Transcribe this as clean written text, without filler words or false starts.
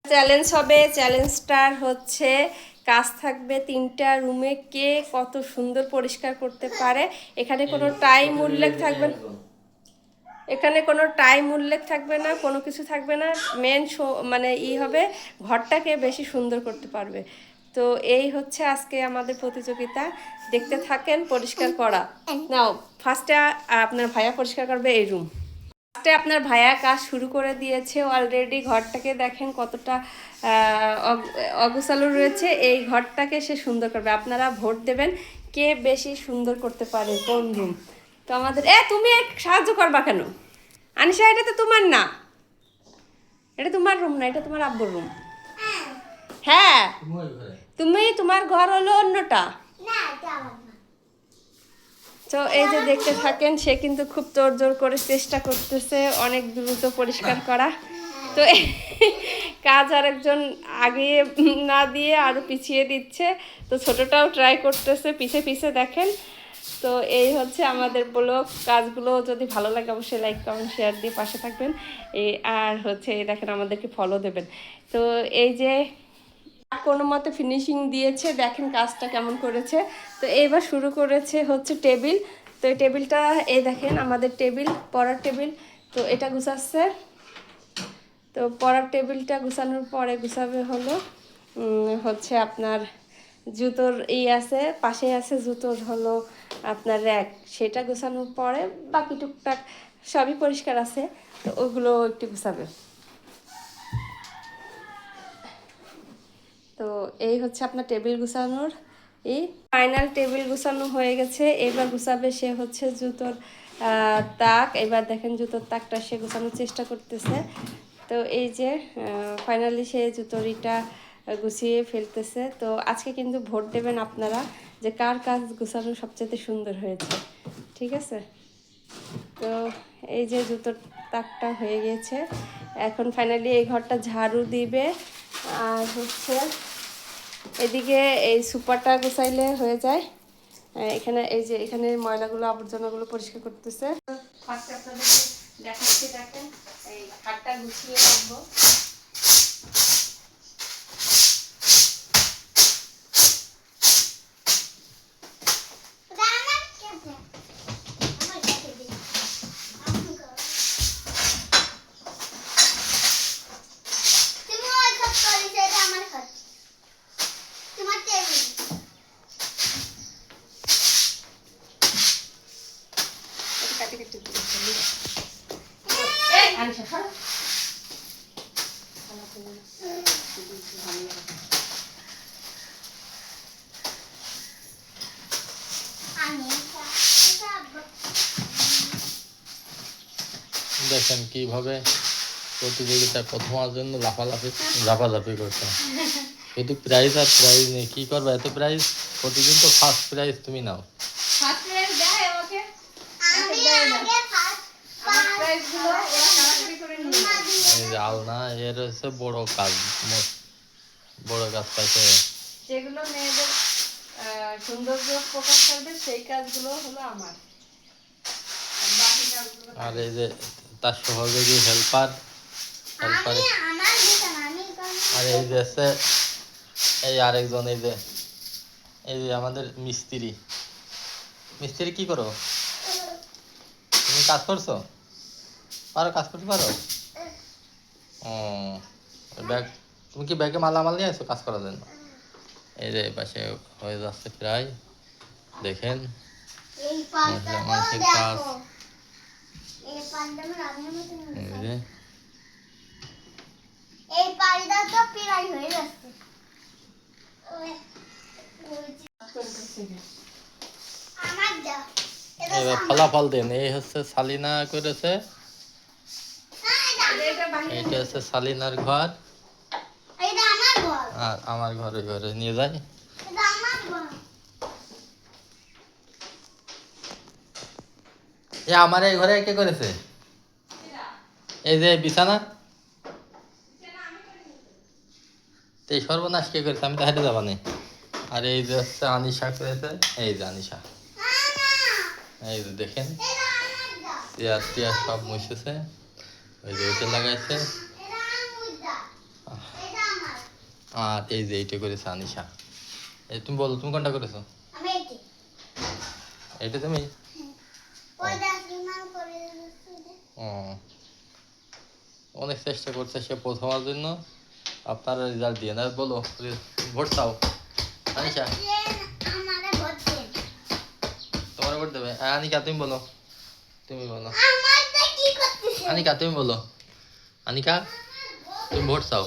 Challenge হবে। চ্যালেঞ্জটার হচ্ছে কাজ থাকবে 3টা রুমে কে কত সুন্দর পরিষ্কার করতে পারে। এখানে কোনো টাইম উল্লেখ থাকবে না, এখানে কোনো টাইম উল্লেখ থাকবে না, কোনো কিছু থাকবে না। মেন মানে হবে ঘরটাকে বেশি সুন্দর করতে পারবে। তো এই হচ্ছে আজকে আমাদের প্রতিযোগিতা। দেখতে থাকেন পরিষ্কার করা। নাও, ফার্স্টে আপনার ভাইয়া পরিষ্কার করবে এই রুম। ফার্স্টে আপনার ভাইয়া কাজ শুরু করে দিয়েছে অলরেডি। ঘরটাকে দেখেন কতটা অগোছালো রয়েছে। এই ঘরটাকে সে সুন্দর করবে। আপনারা ভোট দেবেন কে বেশি সুন্দর করতে পারে কোন রুম। তো আমাদের তুমি সাহায্য করবা কেন? আনিশা, এটা তো তোমার না, এটা তোমার রুম না, এটা তোমার আব্বুর রুম। হ্যাঁ, তোমার ঘর হলো অন্যটা। তো এই যে দেখতে থাকেন, সে কিন্তু খুব তোড়জোড় করে চেষ্টা করতেছে অনেক দ্রুত পরিষ্কার করা। তো কাজ আরেকজন আগে না দিয়ে আরও পিছিয়ে দিচ্ছে। তো ছোটটাও ট্রাই করতেছে পিছে পিছে দেখেন। তো এই হচ্ছে আমাদের ব্লগ। কাজগুলো যদি ভালো লাগে অবশ্যই লাইক কমেন্ট শেয়ার দিয়ে পাশে থাকবেন। আর হচ্ছে এই দেখেন আমাদেরকে ফলো দেবেন। তো এই যে কোনো মতে ফিনিশিং দিয়েছে, দেখেন কাজটা কেমন করেছে। তো এইবার শুরু করেছে হচ্ছে টেবিল। তো এই টেবিলটা এই দেখেন আমাদের টেবিল, পড়ার টেবিল। তো এটা গুছাচ্ছে। তো পড়ার টেবিলটা গুছানোর পরে গুছাবে হলো হচ্ছে আপনার জুতোর আছে, পাশে আছে জুতোর হলো আপনার র্যাক, সেটা গুছানোর পরে বাকি টুকটাক সবই পরিষ্কার আছে। তো ওগুলো একটু গুছাবে। তো এই হচ্ছে আপনার টেবিল গুছানোর ফাইনাল টেবিল গুছানো হয়ে গেছে। এবার গুছাবে সে হচ্ছে জুতোর তাক। এবার দেখেন জুতোর তাকটা সে গুছানোর চেষ্টা করতেছে। তো এই যে ফাইনালি সে জুতোরিটা গুছিয়ে ফেলতেছে। তো আজকে কিন্তু ভোট দেবেন আপনারা যে কার কাজ গুছানো সবচেয়ে সুন্দর হয়েছে, ঠিক আছে? তো এই যে জুতোর তাকটা হয়ে গেছে। এখন ফাইনালি এই ঘরটা ঝাড়ু দিবে। আর হচ্ছে এদিকে এই সুপারটা গুছাইলে হয়ে যায়। এখানে এই যে এখানে ময়লাগুলো আবর্জনাগুলো পরিষ্কার করতেছে। ফার্স্টে আপনাদেরকে দেখাচ্ছি, দেখেন এই খাটটা গুছিয়ে রাখবো। দেখেন কিভাবে প্রতিযোগিতায় প্রথম হওয়ার জন্য লাফালাফি করছে। শুধু প্রাইজ আর প্রাইজ নেই, কি করবে এত প্রাইজ? প্রতিদিন তো ফার্স্ট প্রাইজ তুমি নাও। এই যে আলনা, এর হচ্ছে বড় কাজ পাইছে। যেগুলো মেয়েদের সৌন্দর্য প্রকাশ করবে সেই কাজগুলো হলো আমার। আর এই যে তার সহযোগী হেল্পার, আর এই যে আছে এই আরেকজন, এই যে আমাদের মিস্ত্রি কি করো তুমি? কাজ করছো? কাজ করতে পারো? ও ব্যাগ, তুমি কি ব্যাগে মালামাল নিয়ে আসো কাজ করার জন্য? এই যে পাশে হয়ে যাচ্ছে প্রায়। দেখেন মানুষের কাজ। এবার ফলাফল দেন। এই হচ্ছে সালিনা করেছে, এইটা হচ্ছে সালিনার ঘর, আর আমার ঘরে নিয়ে যাই। আমার এই ঘরে কে করেছে? এই যে বিছানা, এই সর্বনাশ কে করেছে? আমি তো হেঁটে যাবানি। আর এই যে হচ্ছে আনিশা করেছে, এই যে আনিশা, এই যে দেখেন চেয়ার সব মুছেছে, ওই যে ওইটা লাগাইছে। আর এই যে এইটা করেছে আনিশা। এই তুমি বলো, তুমি কোনটা করেছো? আমি এটি এটা তুমি? ওই দাসিমান করে দিচ্ছি। ও, অনেক চেষ্টা করছে সে প্রথম হওয়ার জন্য। আপনার রেজাল্ট দিয়ে না, বলো ভোট চাও আনিশা। আমারে ভোট দেন। তোমার ভোট দেবে? আনিকা তুমি বলো, তুমি বলো। আমারটা কি করতেছে? আনিকা তুমি বলো, আনিকা তুমি ভোট চাও?